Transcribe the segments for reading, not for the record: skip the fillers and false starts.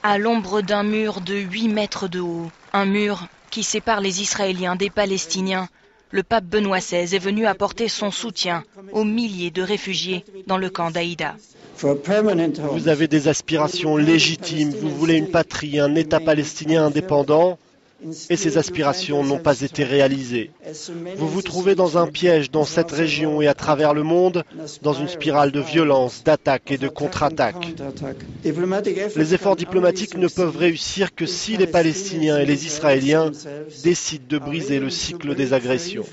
à l'ombre d'un mur de 8 mètres de haut, un mur qui sépare les Israéliens des Palestiniens, le pape Benoît XVI est venu apporter son soutien aux milliers de réfugiés dans le camp d'Aïda. Vous avez des aspirations légitimes, vous voulez une patrie, un État palestinien indépendant, et ces aspirations n'ont pas été réalisées. Vous vous trouvez dans un piège dans cette région et à travers le monde, dans une spirale de violence, d'attaques et de contre-attaques. Les efforts diplomatiques ne peuvent réussir que si les Palestiniens et les Israéliens décident de briser le cycle des agressions.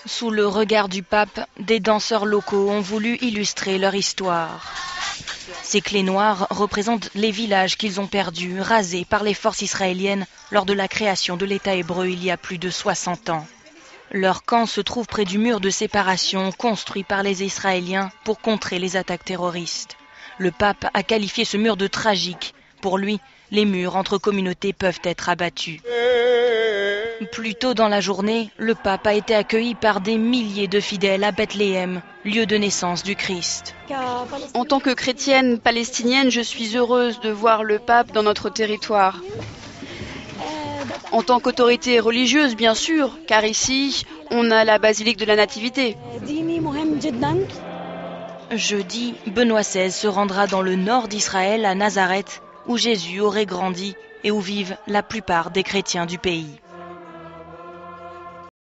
Sous le regard du pape, des danseurs locaux ont voulu illustrer leur histoire. Ces clés noires représentent les villages qu'ils ont perdus, rasés par les forces israéliennes lors de la création de l'État hébreu il y a plus de 60 ans. Leur camp se trouve près du mur de séparation construit par les Israéliens pour contrer les attaques terroristes. Le pape a qualifié ce mur de tragique. Pour lui, les murs entre communautés peuvent être abattus. Plus tôt dans la journée, le pape a été accueilli par des milliers de fidèles à Bethléem, lieu de naissance du Christ. En tant que chrétienne palestinienne, je suis heureuse de voir le pape dans notre territoire. En tant qu'autorité religieuse, bien sûr, car ici, on a la basilique de la Nativité. Jeudi, Benoît XVI se rendra dans le nord d'Israël, à Nazareth, où Jésus aurait grandi et où vivent la plupart des chrétiens du pays.